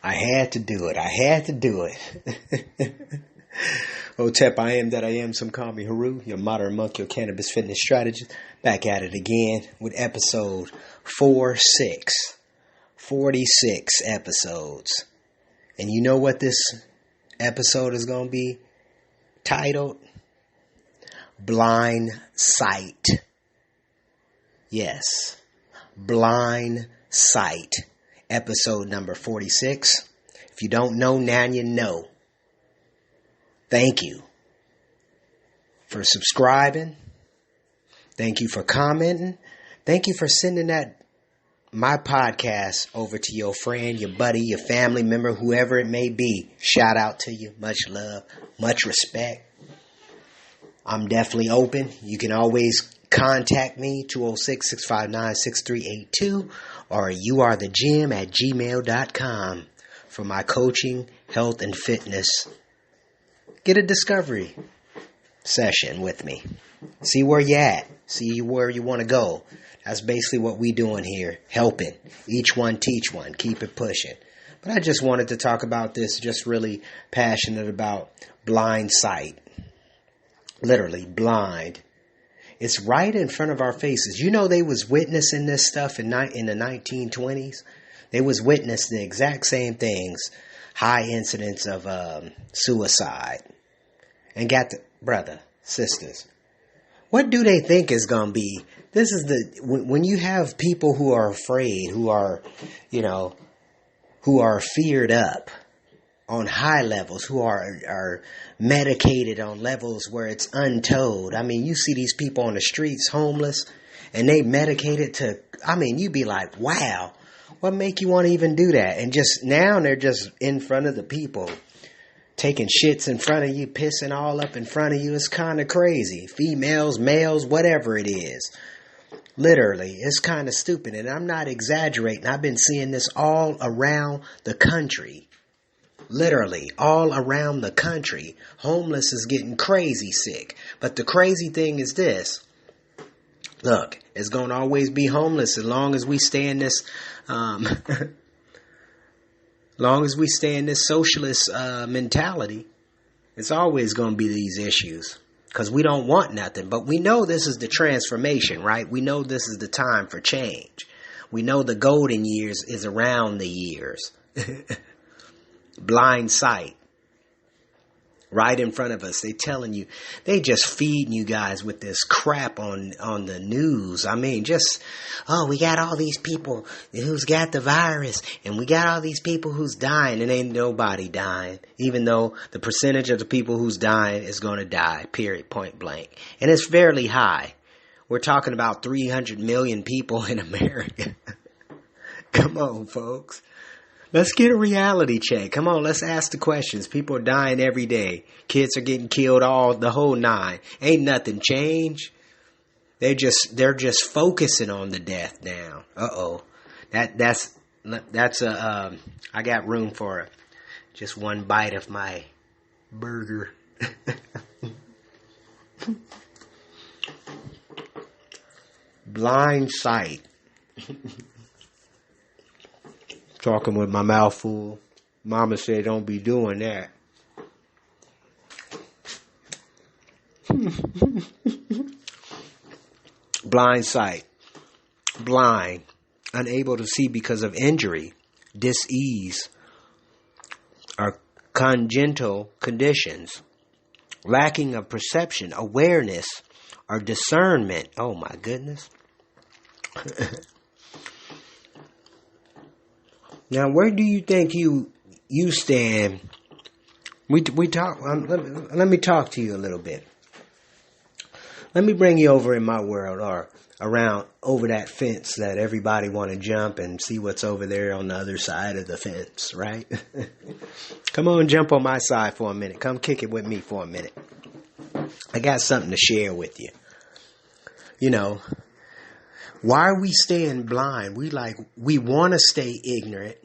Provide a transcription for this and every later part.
I had to do it. I had to do it. Otep, I am that I am. Some call me Heru, your modern monk, your cannabis fitness strategist. Back at it again with episode 46. 46 episodes. And you know what this episode is going to be titled? Blind Sight. Yes. Blind Sight. Episode number 46. If you don't know, now you know. Thank you for subscribing. Thank you for commenting. Thank you for sending my podcast over to your friend, your buddy, your family member, whoever it may be. Shout out to you. Much love, much respect. I'm definitely open. You can always contact me, 206-659-6382, or youarethegym@gmail.com for my coaching, health, and fitness. Get a discovery session with me. See where you at. See where you want to go. That's basically what we doing here. Helping. Each one teach one. Keep it pushing. But I just wanted to talk about this. Just really passionate about blind sight. Literally blind. It's right in front of our faces. You know they was witnessing this stuff in the 1920s. They was witnessing the exact same things. High incidence of suicide. And got the brother, sisters. What do they think is going to be? This is when you have people who are afraid, who are feared up on high levels, who are medicated on levels where it's untold. I mean, you see these people on the streets, homeless, and they medicated to, you be like, wow, what make you want to even do that? And just now they're just in front of the people, taking shits in front of you, pissing all up in front of you. It's kind of crazy. Females, males, whatever it is. Literally, it's kind of stupid. And I'm not exaggerating. I've been seeing this all around the country. Literally, all around the country. Homeless is getting crazy sick. But the crazy thing is this. Look, it's going to always be homeless as long as we stay in this... long as we stay in this socialist mentality, it's always going to be these issues because we don't want nothing. But we know this is the transformation, right? We know this is the time for change. We know the golden years is around the years. Blind sight. Right in front of us. They telling you, they just feeding you guys with this crap on the news. We got all these people who's got the virus and we got all these people who's dying and ain't nobody dying. Even though the percentage of the people who's dying is going to die, period, point blank. And it's fairly high. We're talking about 300 million people in America. Come on, folks. Let's get a reality check. Come on, let's ask the questions. People are dying every day. Kids are getting killed the whole nine. Ain't nothing changed. They're just focusing on the death now. Uh-oh. That's I got room for just one bite of my burger. Blind sight. Talking with my mouth full. Mama said don't be doing that. Blind sight. Blind. Unable to see because of injury, dis-ease, or congenital conditions. Lacking of perception, awareness, or discernment. Oh my goodness. Now, where do you think you stand? We talk. Let me talk to you a little bit. Let me bring you over in my world, or around over that fence that everybody want to jump and see what's over there on the other side of the fence, right? Come on, jump on my side for a minute. Come kick it with me for a minute. I got something to share with you. Why are we staying blind? We want to stay ignorant.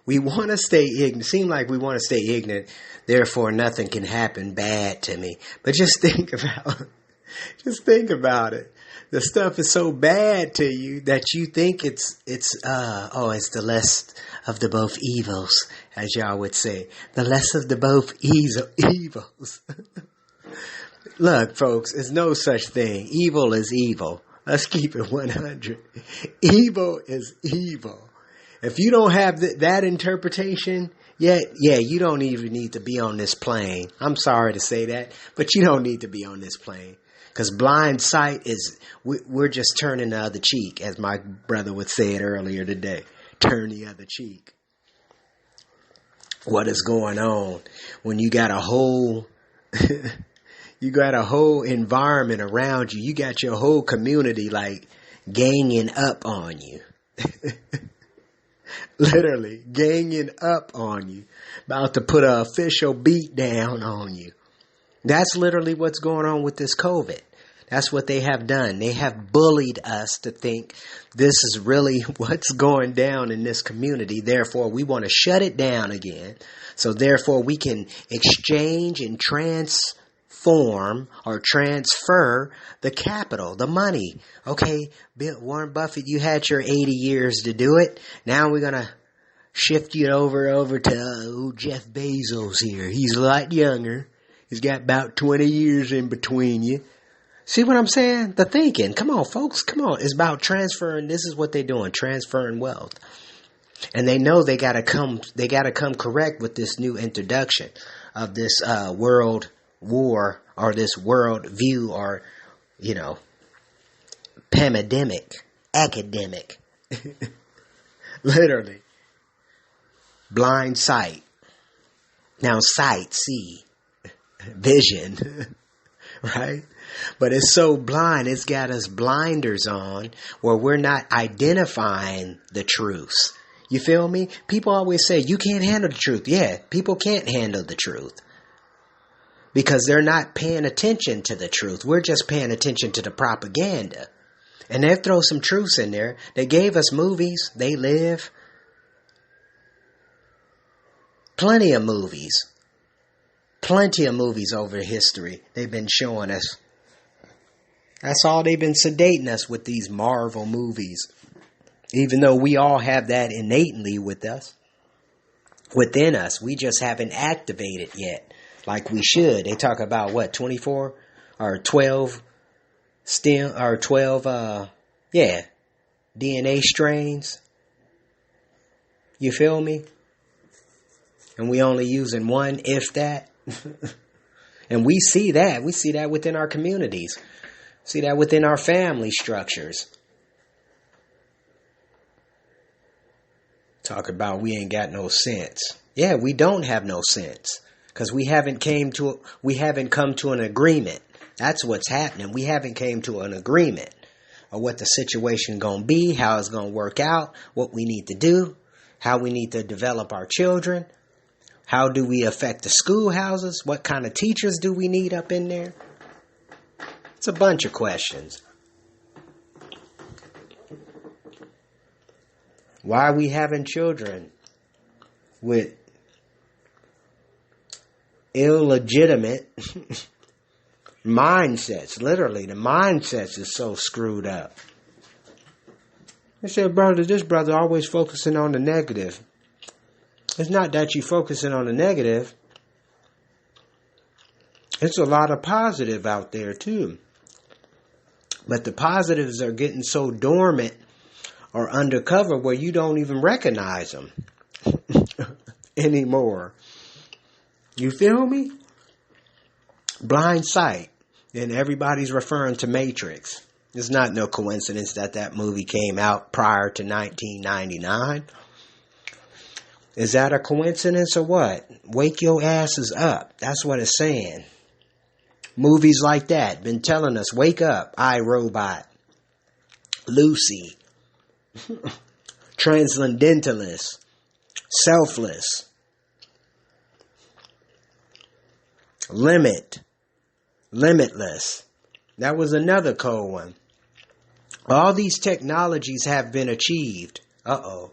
We want to stay ignorant. Seem like we want to stay ignorant. Therefore, nothing can happen bad to me. But just think about it. The stuff is so bad to you that you think it's the less of the both evils, as y'all would say. The less of the both evils. Look, folks, there's no such thing. Evil is evil. Let's keep it 100. Evil is evil. If you don't have that interpretation, yeah, you don't even need to be on this plane. I'm sorry to say that, but you don't need to be on this plane. Because blind sight is, we're just turning the other cheek, as my brother would say it earlier today. Turn the other cheek. What is going on when you got a whole, you got a whole environment around you. You got your whole community like ganging up on you. Literally ganging up on you. About to put an official beat down on you. That's literally what's going on with this COVID. That's what they have done. They have bullied us to think this is really what's going down in this community. Therefore, we want to shut it down again. So therefore, we can exchange and transform or transfer the capital, the money. Okay, Warren Buffett, you had your 80 years to do it. Now we're going to shift you over to Jeff Bezos here. He's a lot younger. He's got about 20 years in between you. See what I'm saying? The thinking. Come on, folks. Come on. It's about transferring. This is what they're doing. Transferring wealth. And they know they gotta come correct with this new introduction of this world war or this world view or, pandemic, academic. Literally. Blind sight. Now sight, see. Vision, right? But it's so blind, it's got us blinders on where we're not identifying the truths. You feel me? People always say, you can't handle the truth. Yeah, people can't handle the truth because they're not paying attention to the truth. We're just paying attention to the propaganda. And they throw some truths in there. They gave us movies. They live. Plenty of movies. Plenty of movies over history they've been showing us. That's all they've been sedating us with these Marvel movies. Even though we all have that innately within us. We just haven't activated yet like we should. They talk about what, 24 or 12 DNA strains. You feel me? And we only using one, if that. And we see that. We see that within our communities. See that within our family structures. Talk about we ain't got no sense. Yeah, we don't have no sense. Because we haven't come to an agreement. That's what's happening. We haven't came to an agreement of what the situation gonna be, how it's gonna work out, what we need to do, how we need to develop our children. How do we affect the schoolhouses? What kind of teachers do we need up in there? It's a bunch of questions. Why are we having children with illegitimate mindsets? Literally, the mindsets is so screwed up. I said, this brother always focusing on the negative. It's not that you're focusing on the negative. It's a lot of positive out there too. But the positives are getting so dormant or undercover where you don't even recognize them anymore. You feel me? Blind sight. And everybody's referring to Matrix. It's not no coincidence that movie came out prior to 1999. Is that a coincidence or what? Wake your asses up. That's what it's saying. Movies like that been telling us, wake up, I, Robot, Lucy, Transcendentalist, Selfless, Limitless. That was another cold one. All these technologies have been achieved. Uh-oh.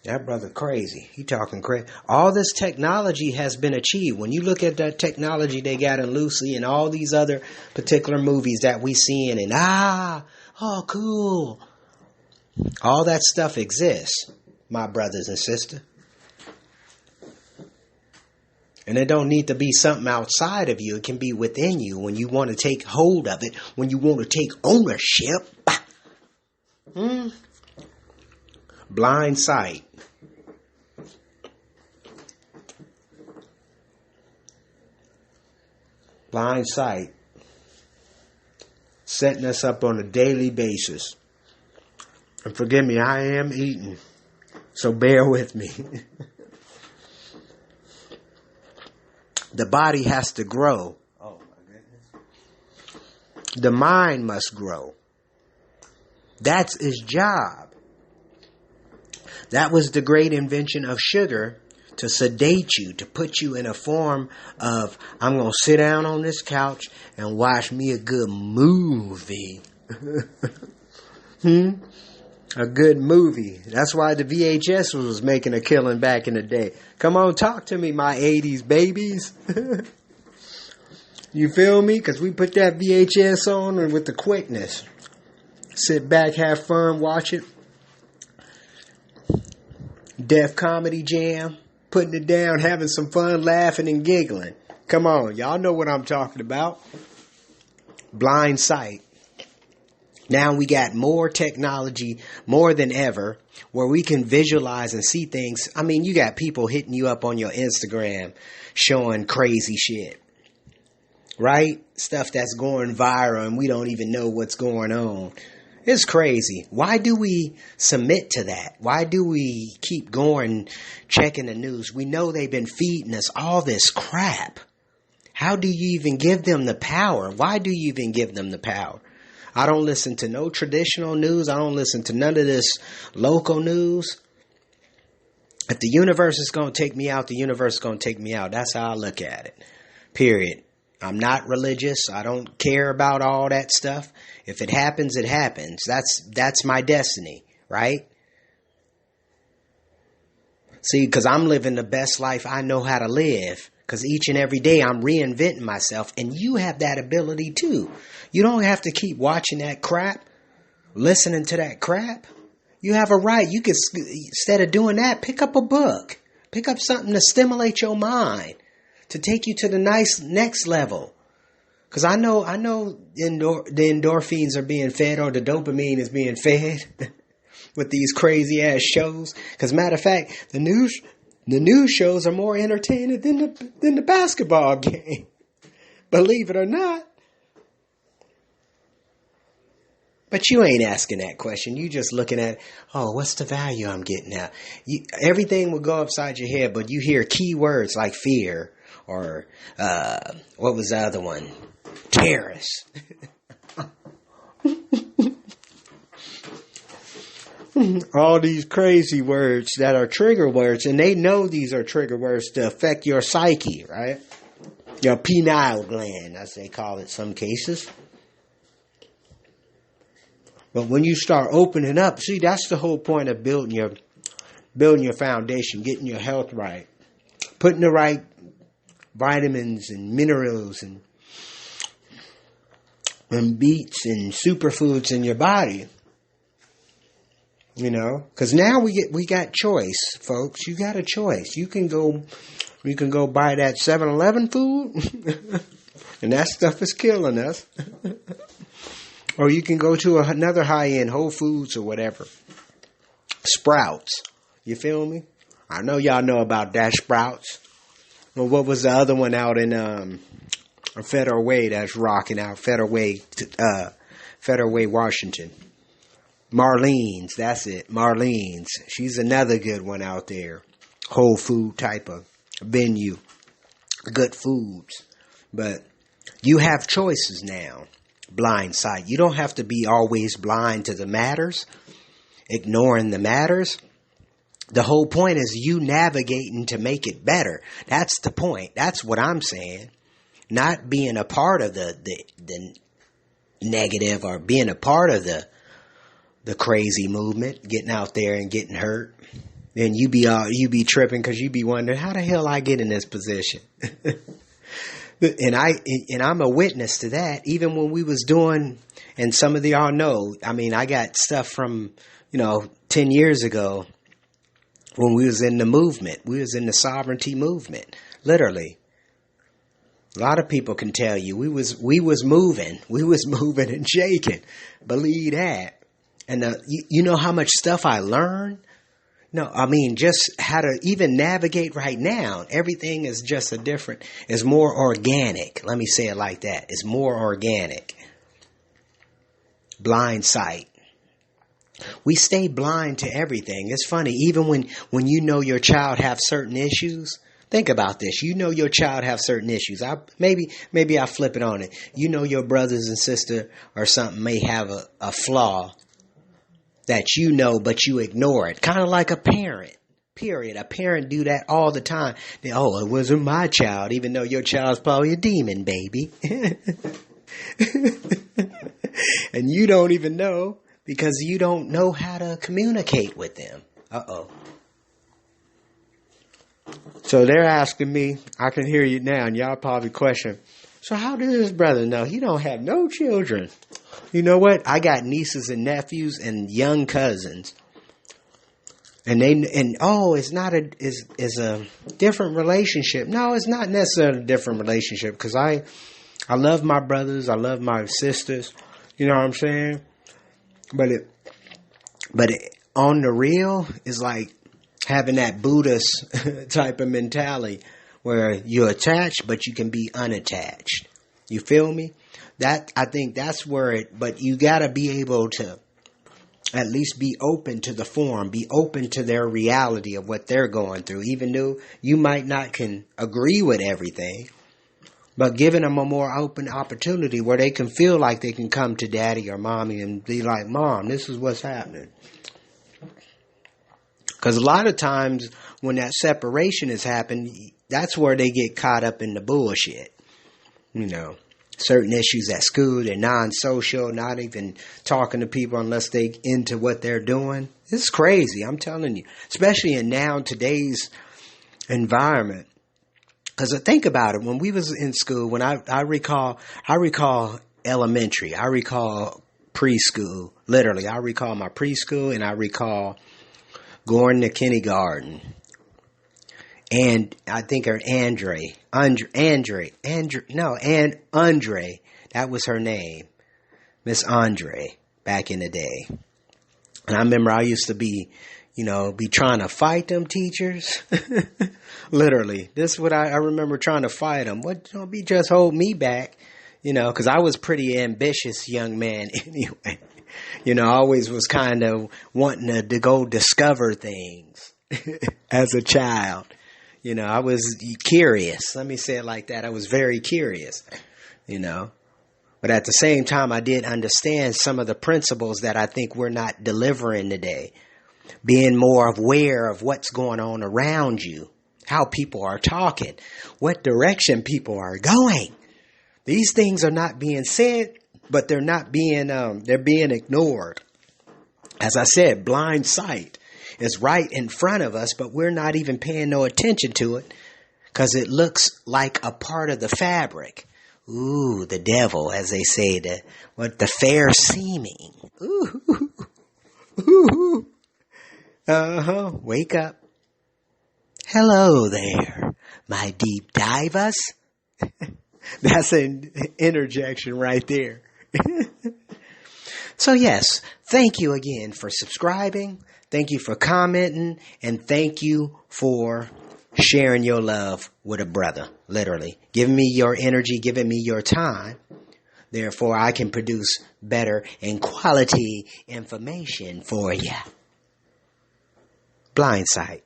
That brother crazy. He talking crazy. All this technology has been achieved. When you look at that technology they got in Lucy and all these other particular movies that we seeing and oh cool. All that stuff exists, my brothers and sisters. And it don't need to be something outside of you. It can be within you when you want to take hold of it, when you want to take ownership. Blind sight. Blind sight. Setting us up on a daily basis. And forgive me, I am eating. So bear with me. The body has to grow. Oh my goodness. The mind must grow. That's his job. That was the great invention of sugar, to sedate you, to put you in a form of, I'm going to sit down on this couch and watch me a good movie. A good movie. That's why the VHS was making a killing back in the day. Come on, talk to me, my 80s babies. You feel me? Because we put that VHS on and with the quickness. Sit back, have fun, watch it. Def Comedy Jam. Putting it down, having some fun, laughing and giggling. Come on, y'all know what I'm talking about. Blind sight. Now we got more technology, more than ever, where we can visualize and see things. I mean, you got people hitting you up on your Instagram showing crazy shit. Right? Stuff that's going viral and we don't even know what's going on. It's crazy. Why do we submit to that? Why do we keep going, checking the news? We know they've been feeding us all this crap. How do you even give them the power? Why do you even give them the power? I don't listen to no traditional news. I don't listen to none of this local news. If the universe is going to take me out, the universe is going to take me out. That's how I look at it. Period. I'm not religious. I don't care about all that stuff. If it happens, it happens. That's my destiny, right? See, because I'm living the best life I know how to live. Because each and every day I'm reinventing myself. And you have that ability too. You don't have to keep watching that crap, listening to that crap. You have a right. You could, instead of doing that, pick up a book. Pick up something to stimulate your mind, to take you to the next level. Because I know the endorphins are being fed, or the dopamine is being fed with these crazy ass shows. Because matter of fact, the news shows are more entertaining than the basketball game. Believe it or not. But you ain't asking that question. You just looking at, oh, what's the value I'm getting out? Everything will go upside your head, but you hear key words like fear or what was the other one? Terrorists. All these crazy words that are trigger words, and they know these are trigger words to affect your psyche, right? Your pineal gland, as they call it some cases. But when you start opening up, see, that's the whole point of building your foundation, getting your health right, putting the right vitamins and minerals and beets and superfoods in your body. You know, because now we got choice, folks. You got a choice. You can go buy that 7-Eleven food, and that stuff is killing us. Or you can go to another high-end Whole Foods or whatever. Sprouts. You feel me? I know y'all know about that Sprouts. Well, what was the other one out in Federal Way that's rocking out? Federal Way, Washington. Marlene's, that's it. Marlene's. She's another good one out there. Whole food type of venue. Good foods. But you have choices now. Blind sight. You don't have to be always blind to the matters, ignoring the matters. The whole point is you navigating to make it better. That's the point. That's what I'm saying. Not being a part of the negative or being a part of the crazy movement, getting out there and getting hurt. Then you be tripping because you be wondering how the hell I get in this position. And I'm a witness to that. Even when we was doing, and some of y'all know, I mean, I got stuff from 10 years ago when we was in the movement. We was in the sovereignty movement, literally. A lot of people can tell you we was moving and shaking. Believe that. And you know how much stuff I learned? No, I mean, just how to even navigate right now. Everything is just it's more organic. Let me say it like that. It's more organic. Blind sight. We stay blind to everything. It's funny, even when you know your child have certain issues. Think about this. You know your child have certain issues. Maybe I flip it on it. You know your brothers and sister or something may have a flaw that you know, but you ignore it. Kind of like a parent. Period. A parent do that all the time. It wasn't my child, even though your child's probably a demon, baby. And you don't even know because you don't know how to communicate with them. Uh-oh. So they're asking me, I can hear you now, and y'all probably question, so how does this brother know? He don't have no children. You know what? I got nieces and nephews and young cousins. It's a different relationship. No, it's not necessarily a different relationship because I love my brothers, I love my sisters. You know what I'm saying? But on the real, it's like having that Buddhist type of mentality where you're attached, but you can be unattached. You feel me? I think that's where but you gotta be able to at least be open to the form, be open to their reality of what they're going through, even though you might not can agree with everything, but giving them a more open opportunity where they can feel like they can come to daddy or mommy and be like, Mom, this is what's happening. Because a lot of times when that separation has happened, that's where they get caught up in the bullshit. Certain issues at school, they're non-social, not even talking to people unless they into what they're doing. It's crazy, I'm telling you. Especially in today's environment. Because think about it, when we was in school, when I recall elementary, I recall preschool, literally. I recall my preschool and I recall going to kindergarten. And I think Andre, that was her name. Miss Andre, back in the day. And I remember I used to be trying to fight them teachers. Literally. This is what I remember trying to fight them. Don't be just hold me back, because I was pretty ambitious young man anyway. I always was kind of wanting to go discover things as a child. I was curious. Let me say it like that. I was very curious, But at the same time, I did understand some of the principles that I think we're not delivering today. Being more aware of what's going on around you, how people are talking, what direction people are going. These things are not being said, but they're not being, they're being ignored. As I said, blind sight is right in front of us, but we're not even paying no attention to it because it looks like a part of the fabric. Ooh, the devil, as they say, the fair seeming. Ooh, ooh. Wake up. Hello there, my deep divers. That's an interjection right there. So yes, thank you again for subscribing. Thank you for commenting. And thank you for sharing your love with a brother. Literally. Giving me your energy, giving me your time. Therefore, I can produce better and quality information for you. Blind sight.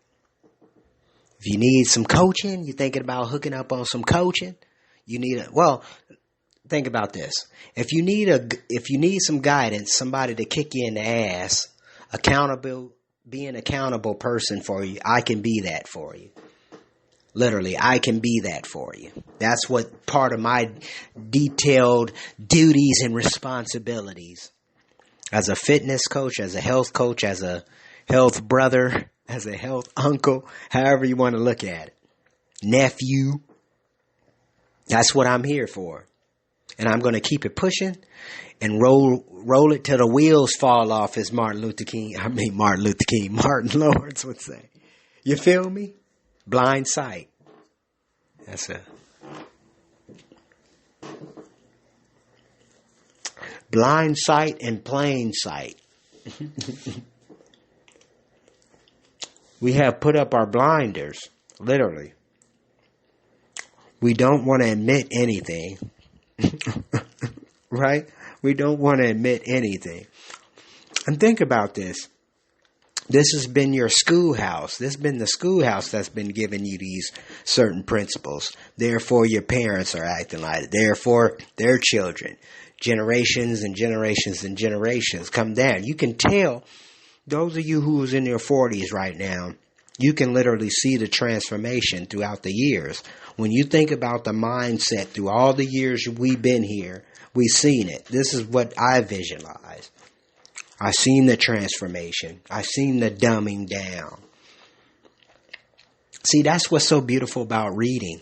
If you need some coaching, you're thinking about hooking up on some coaching, think about this. If you need some guidance, somebody to kick you in the ass, be an accountable person for you, I can be that for you. Literally, I can be that for you. That's what part of my detailed duties and responsibilities as a fitness coach, as a health brother, as a health uncle, however you want to look at it. Nephew. That's what I'm here for. And I'm going to keep it pushing and roll it till the wheels fall off, as Martin Lawrence would say. You feel me? Blind sight. That's a blind sight and plain sight. We have put up our blinders, literally. We don't want to admit anything. Right? We don't want to admit anything. And think about this. This has been your schoolhouse. This has been the schoolhouse that's been giving you these certain principles. Therefore, your parents are acting like it. Therefore, their children. Generations and generations and generations come down. You can tell, those of you who's in your 40s right now, you can literally see the transformation throughout the years. When you think about the mindset through all the years we've been here, we've seen it. This is what I visualize. I've seen the transformation. I've seen the dumbing down. See, that's what's so beautiful about reading.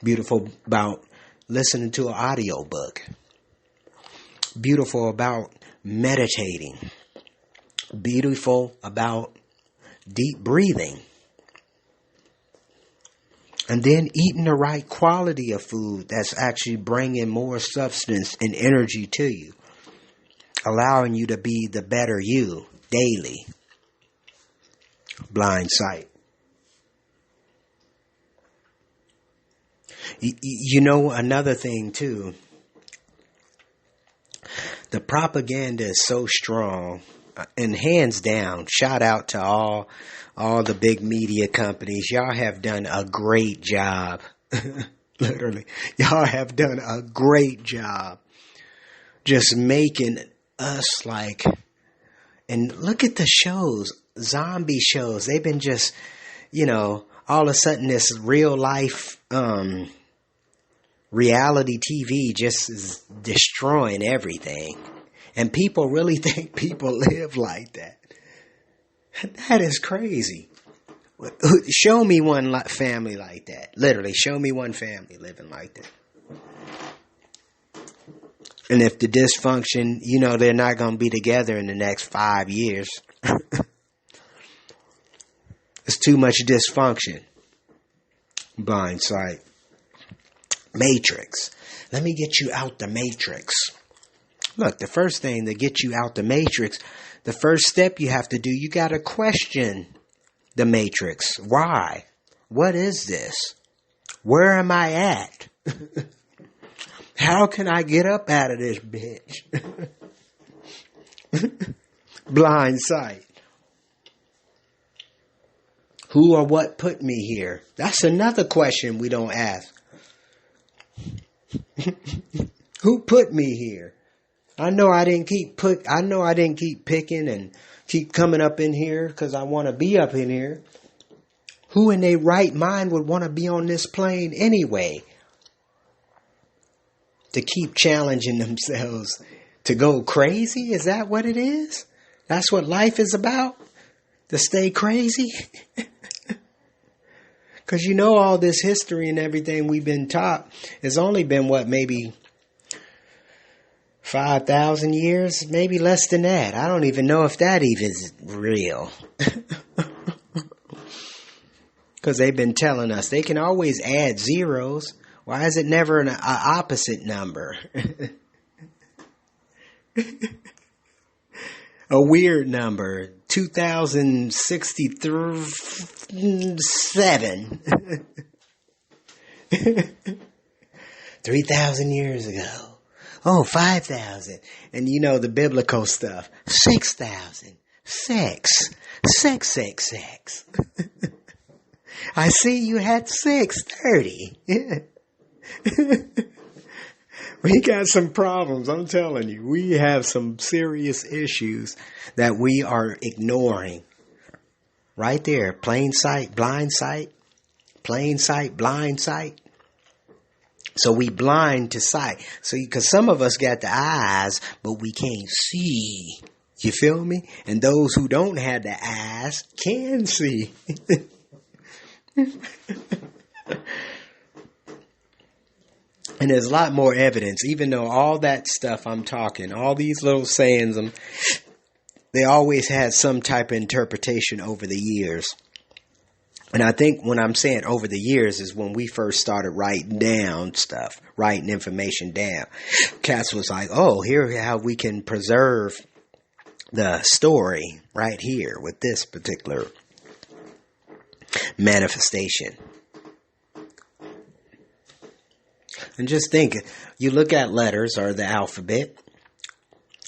Beautiful about listening to an audiobook. Beautiful about meditating. Beautiful about deep breathing. And then eating the right quality of food that's actually bringing more substance and energy to you. Allowing you to be the better you daily. Blind sight. You know, another thing too. The propaganda is so strong. And hands down, shout out to all the big media companies. Y'all have done a great job. Literally. Y'all have done a great job. Just making us like, and look at the shows, zombie shows. They've been just, all of a sudden this real life, reality TV just is destroying everything. And people really think people live like that. That is crazy. Show me one family like that. Literally, show me one family living like that. And if the dysfunction, they're not going to be together in the next 5 years. It's too much dysfunction. Blind sight. Matrix. Let me get you out the matrix. Look, the first thing to get you out the matrix, the first step you have to do, you got to question the matrix. Why? What is this? Where am I at? How can I get up out of this bitch? Blind sight. Who or what put me here? That's another question we don't ask. Who put me here? I know I didn't keep picking and keep coming up in here because I want to be up in here. Who in their right mind would want to be on this plane anyway? To keep challenging themselves to go crazy? Is that what it is? That's what life is about? To stay crazy? Because all this history and everything we've been taught has only been maybe 5,000 years? Maybe less than that. I don't even know if that even is real. Because they've been telling us they can always add zeros. Why is it never an opposite number? A weird number. 2067. 3,000 years ago. Oh, 5,000. And the biblical stuff. 6,000. Sex. I see you had 6:30. We got some problems, I'm telling you. We have some serious issues that we are ignoring. Right there. Plain sight, blind sight. Plain sight, blind sight. So we blind to sight. So because some of us got the eyes, but we can't see. You feel me? And those who don't have the eyes can see. And there's a lot more evidence, even though all that stuff I'm talking, all these little sayings, they always had some type of interpretation over the years. And I think when I'm saying over the years is when we first started writing down stuff, writing information down. Cats was like, oh, here's how we can preserve the story right here with this particular manifestation. And just think, you look at letters or the alphabet,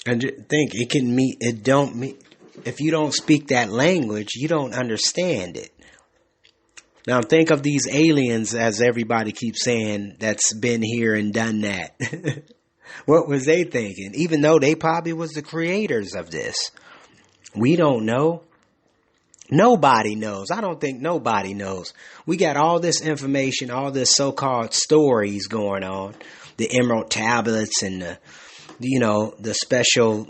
and think it can mean, it don't mean, if you don't speak that language, you don't understand it. Now think of these aliens, as everybody keeps saying, that's been here and done that. What was they thinking? Even though they probably was the creators of this. We don't know. Nobody knows. I don't think nobody knows. We got all this information, all this so-called stories going on. The emerald tablets and the special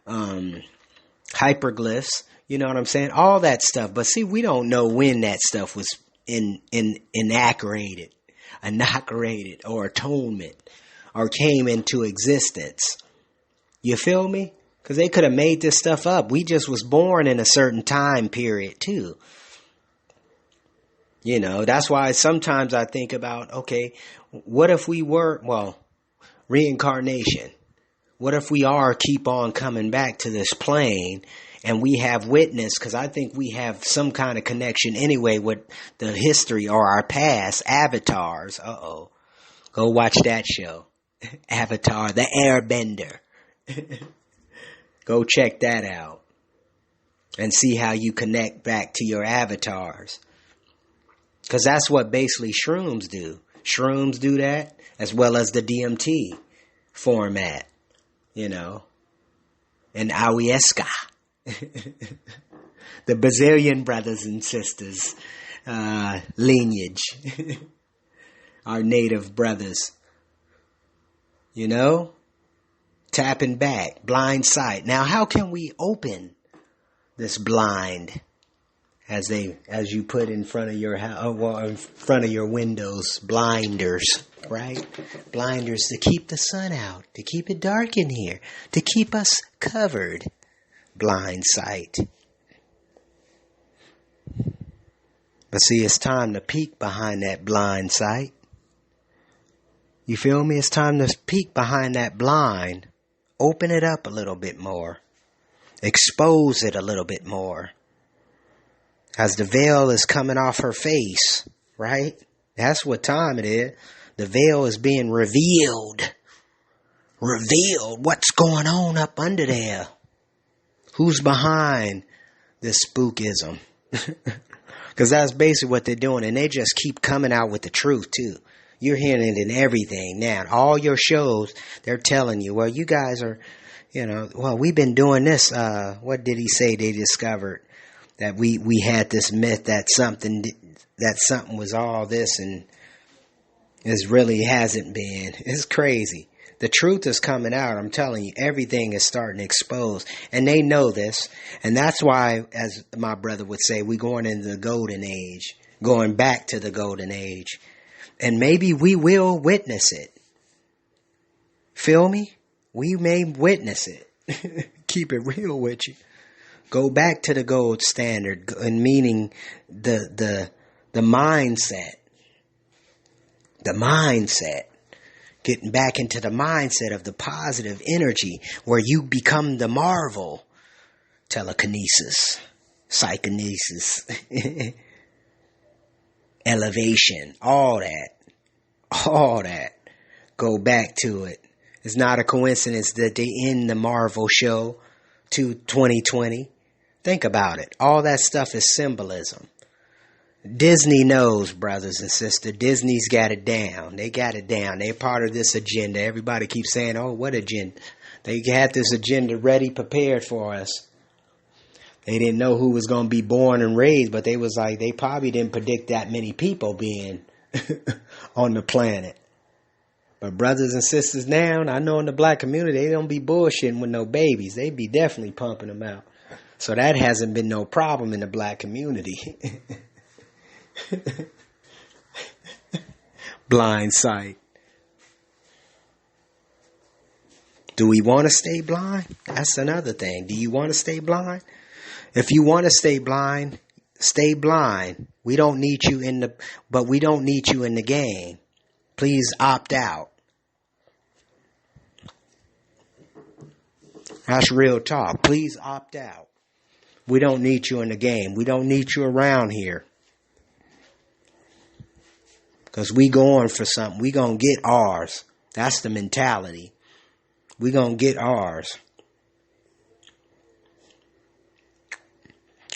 hyperglyphs. You know what I'm saying? All that stuff. But see, we don't know when that stuff was inaugurated or atonement or came into existence. You feel me? Because they could have made this stuff up. We just was born in a certain time period too. That's why sometimes I think about, okay, what if we were, reincarnation. What if we keep on coming back to this plane and we have witness, because I think we have some kind of connection anyway with the history or our past avatars. Go watch that show. Avatar, the Airbender. Go check that out and see how you connect back to your avatars. Because that's what basically shrooms do. Shrooms do that, as well as the DMT format, and ayahuasca. The Brazilian brothers and sisters lineage. Our native brothers. Tapping back, blind sight. Now, how can we open this blind, as you put in front of your house, in front of your windows, blinders, right? Blinders to keep the sun out, to keep it dark in here, to keep us covered. Blind sight. But see, it's time to peek behind that blind sight. You feel me? It's time to peek behind that blind. Open it up a little bit more. Expose it a little bit more. As the veil is coming off her face, right? That's what time it is. The veil is being revealed. Revealed. What's going on up under there? Who's behind this spookism? Because that's basically what they're doing. And they just keep coming out with the truth, too. You're hearing it in everything now. All your shows, they're telling you, well, you guys are, we've been doing this. What did he say they discovered? That we had this myth that something was all this, and it really hasn't been. It's crazy. The truth is coming out. I'm telling you, everything is starting to expose. And they know this. And that's why, as my brother would say, we're going into the golden age. Going back to the golden age. And maybe we will witness it. Feel me? We may witness it. Keep it real with you. Go back to the gold standard, and meaning the mindset. The mindset. Getting back into the mindset of the positive energy where you become the marvel. Telekinesis. Psychokinesis. Elevation, all that. Go back to it. It's not a coincidence that they end the Marvel show to 2020. Think about it. All that stuff is symbolism. Disney knows, brothers and sisters. Disney's got it down. They got it down. They're part of this agenda. Everybody keeps saying, oh, what agenda? They had this agenda ready, prepared for us. They didn't know who was going to be born and raised, but they probably didn't predict that many people being on the planet. But brothers and sisters now, I know in the black community, they don't be bullshitting with no babies. They be definitely pumping them out. So that hasn't been no problem in the black community. Blind sight. Do we want to stay blind? That's another thing. Do you want to stay blind? If you want to stay blind, stay blind. We don't need you but we don't need you in the game. Please opt out. That's real talk. Please opt out. We don't need you in the game. We don't need you around here. Because we going for something. We going to get ours. That's the mentality. We going to get ours.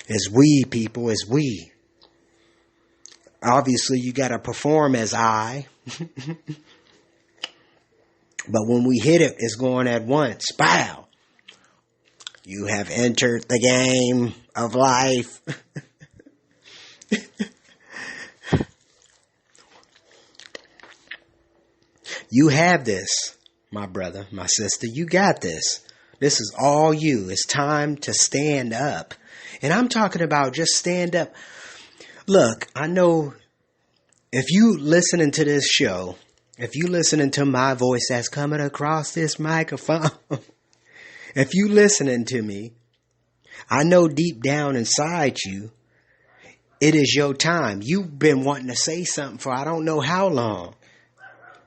It's we, people. It's we. Obviously, you got to perform as I. But when we hit it, it's going at once. Pow! You have entered the game of life. You have this, my brother, my sister. You got this. This is all you. It's time to stand up. And I'm talking about just stand up. Look, I know if you listening to this show, if you listening to my voice that's coming across this microphone, if you listening to me, I know deep down inside you, it is your time. You've been wanting to say something for I don't know how long.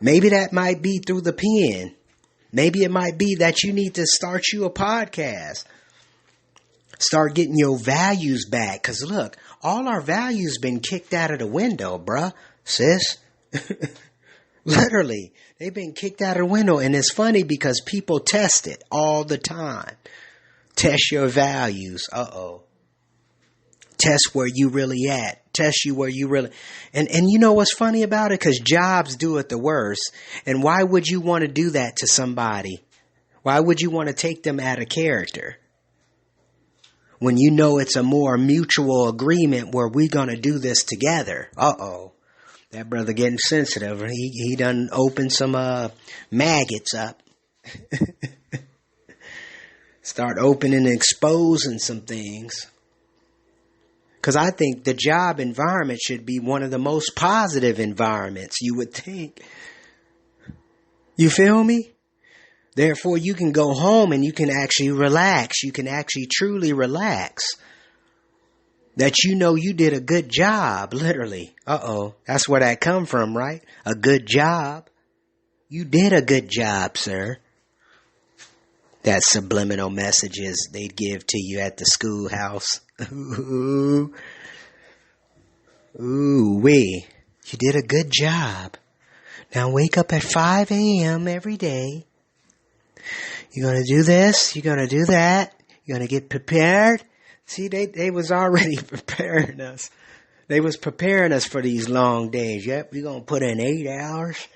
Maybe that might be through the pen. Maybe it might be that you need to start you a podcast. Start getting your values back. Because look, all our values been kicked out of the window, bruh, sis. Literally, they've been kicked out of the window. And it's funny because people test it all the time. Test your values. Uh-oh. Test where you really at. Test you where you really... And you know what's funny about it? Because jobs do it the worst. And why would you want to do that to somebody? Why would you want to take them out of character? When you know it's a more mutual agreement where we're going to do this together. Uh-oh. That brother getting sensitive. He done opened some maggots up. Start opening and exposing some things. Because I think the job environment should be one of the most positive environments, you would think. You feel me? Therefore, you can go home and you can actually relax. You can actually truly relax. That you know you did a good job, literally. Uh-oh. That's where that come from, right? A good job. You did a good job, sir. That subliminal messages they'd give to you at the schoolhouse. Ooh, wee. You did a good job. Now wake up at 5 a.m. every day. You're going to do this. You're going to do that. You're going to get prepared. See, they was already preparing us. They was preparing us for these long days. Yep, we're going to put in 8 hours.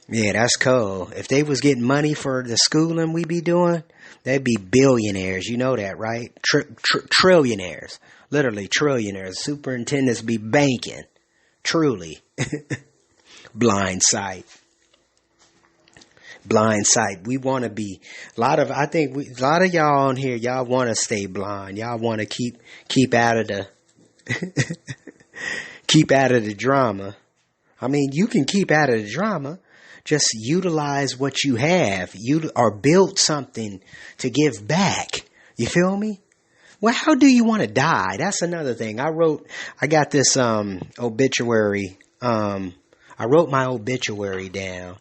Yeah, that's cool. If they was getting money for the schooling we be doing, they'd be billionaires. You know that, right? Trillionaires. Literally trillionaires. Superintendents be banking. Truly. Blind sight. Blind sight. We want to be a lot of y'all on here. Y'all want to stay blind. Y'all want to keep out of the keep out of the drama. I mean, you can keep out of the drama. Just utilize what you have. You or build something to give back. You feel me? Well, how do you want to die? That's another thing. I got this obituary. I wrote my obituary down.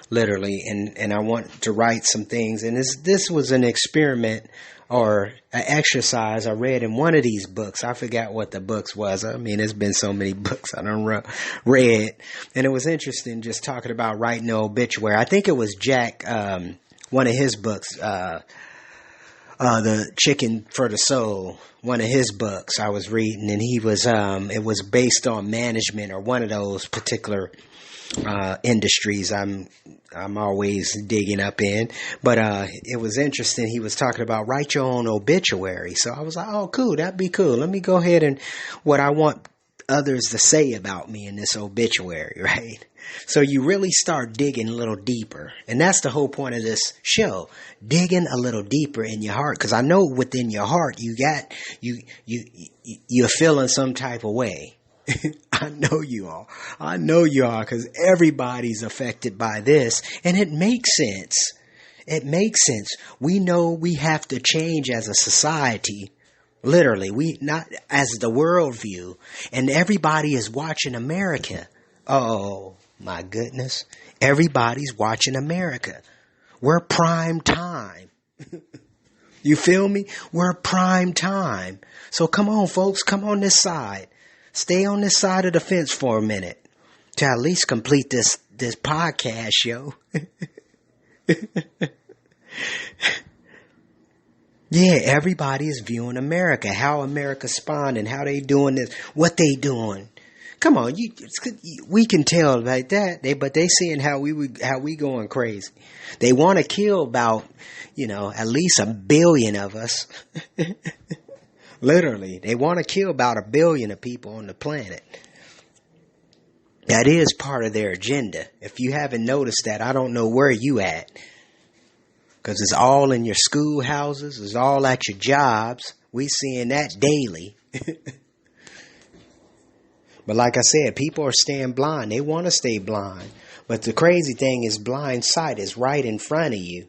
Literally, and I want to write some things. And this was an experiment or an exercise I read in one of these books. I forgot what the books was. I mean, there's been so many books I done read. And it was interesting just talking about writing an obituary. I think it was Jack, one of his books, The Chicken for the Soul. One of his books I was reading, and he was, it was based on management or one of those particular industries I'm always digging up in. But it was interesting. He was talking about write your own obituary. So I was like, oh, cool. That'd be cool. Let me go ahead and what I want others to say about me in this obituary, right? So you really start digging a little deeper. And that's the whole point of this show. Digging a little deeper in your heart. Because I know within your heart you're feeling some type of way. I know you are. I know you are, because everybody's affected by this. And it makes sense. It makes sense. We know we have to change as a society. Literally, we not as the worldview, and everybody is watching America. Oh my goodness. Everybody's watching America. We're prime time. You feel me? We're prime time. So come on, folks, come on this side. Stay on this side of the fence for a minute to at least complete this podcast show. Yeah, everybody is viewing America, how America's responding, how they doing this, what they doing. Come on, we can tell like that. But they seeing how we going crazy. They want to kill about, at least 1 billion of us. Literally, they want to kill about 1 billion of people on the planet. That is part of their agenda. If you haven't noticed that, I don't know where you at. Because it's all in your schoolhouses. It's all at your jobs. We seeing that daily. But like I said, people are staying blind. They want to stay blind. But the crazy thing is blind sight is right in front of you.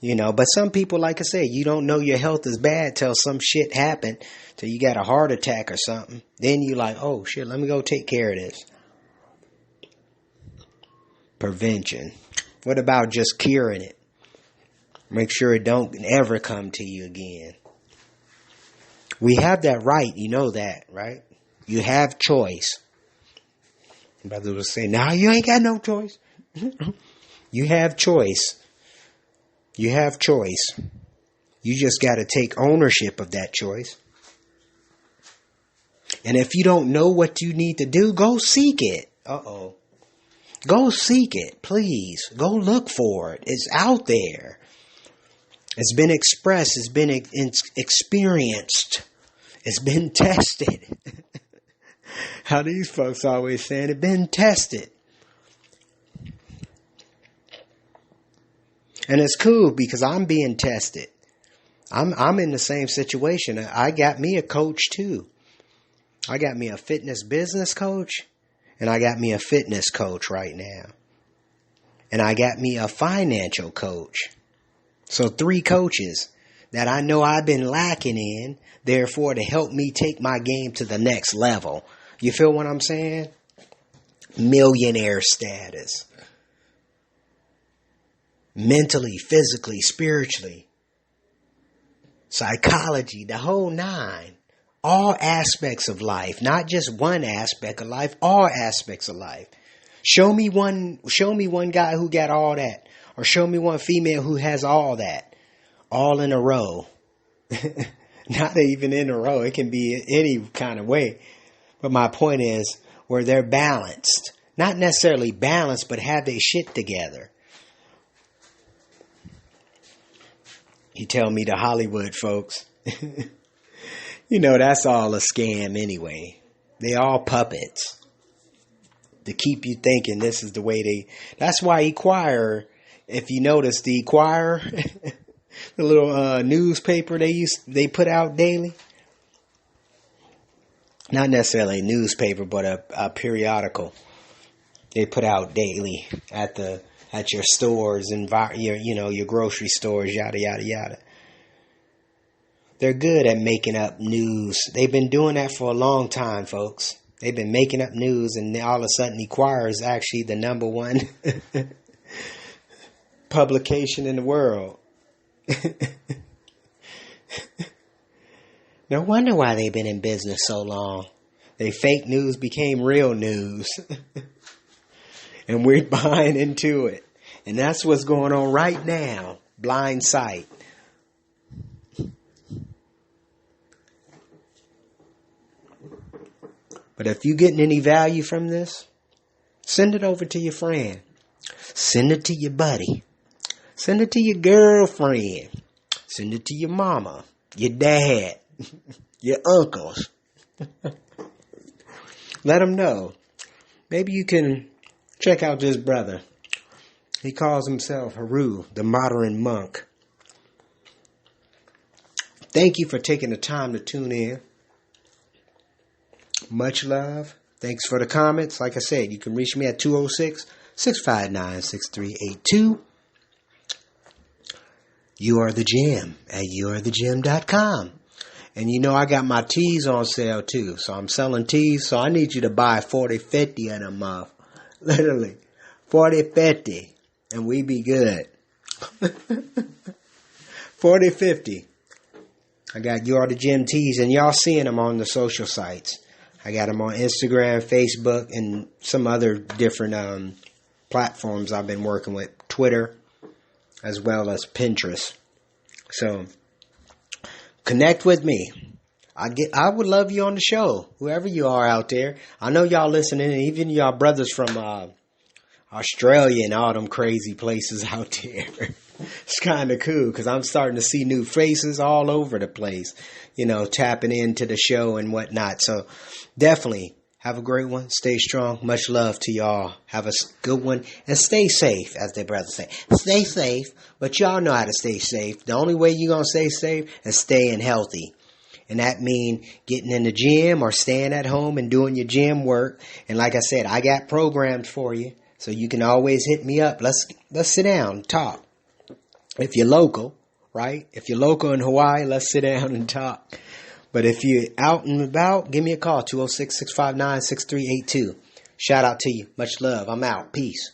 But some people, like I said, you don't know your health is bad till some shit happened. Till you got a heart attack or something. Then you like, oh shit, let me go take care of this. Prevention. What about just curing it? Make sure it don't ever come to you again. We have that right. You know that, right? You have choice. Brother will say, nah, you ain't got no choice. You have choice. You have choice. You just got to take ownership of that choice. And if you don't know what you need to do, go seek it. Uh-oh. Go seek it, please. Go look for it. It's out there. It's been expressed. It's been experienced. It's been tested. How these folks always saying, it's been tested. And it's cool because I'm being tested. I'm in the same situation. I got me a coach too. I got me a fitness business coach. And I got me a fitness coach right now. And I got me a financial coach. So 3 coaches that I know I've been lacking in, therefore to help me take my game to the next level. You feel what I'm saying? Millionaire status. Mentally, physically, spiritually. Psychology, the whole 9. All aspects of life, not just one aspect of life, all aspects of life. Show me one guy who got all that. Or show me one female who has all that. All in a row. Not even in a row. It can be any kind of way. But my point is where they're balanced. Not necessarily balanced, but have their shit together. You tell me the Hollywood folks. That's all a scam anyway. They all puppets. To keep you thinking this is the way that's why Enquirer, if you notice the Enquirer, the little newspaper they put out daily. Not necessarily a newspaper, but a periodical. They put out daily at your stores and your grocery stores, yada yada yada. They're good at making up news. They've been doing that for a long time, folks. They've been making up news, and all of a sudden, Enquirer is actually the number 1 publication in the world. No wonder why they've been in business so long. They fake news became real news. And we're buying into it. And that's what's going on right now. Blind sight. But if you're getting any value from this, send it over to your friend. Send it to your buddy. Send it to your girlfriend. Send it to your mama, your dad, your uncles. Let them know. Maybe you can check out this brother. He calls himself Heru, the modern monk. Thank you for taking the time to tune in. Much love. Thanks for the comments. Like I said, you can reach me at 206-659-6382. You Are The Gym at youarethegym.com. And you know I got my teas on sale too. So I'm selling teas. So I need you to buy 40, 50 of them off. Literally. 40, 50. And we be good. 40, 50. I got You Are The Gym teas. And y'all seeing them on the social sites. I got them on Instagram, Facebook, and some other different platforms I've been working with. Twitter, as well as Pinterest. So, connect with me. I would love you on the show, whoever you are out there. I know y'all listening, and even y'all brothers from Australia and all them crazy places out there. It's kind of cool because I'm starting to see new faces all over the place, you know, tapping into the show and whatnot. So definitely have a great one. Stay strong. Much love to y'all. Have a good one and stay safe, as their brothers say. Stay safe, but y'all know how to stay safe. The only way you're going to stay safe is staying healthy. And that means getting in the gym or staying at home and doing your gym work. And like I said, I got programs for you. So you can always hit me up. Let's sit down and talk. If you're local, right? If you're local in Hawaii, let's sit down and talk. But if you're out and about, give me a call, 206-659-6382. Shout out to you. Much love. I'm out. Peace.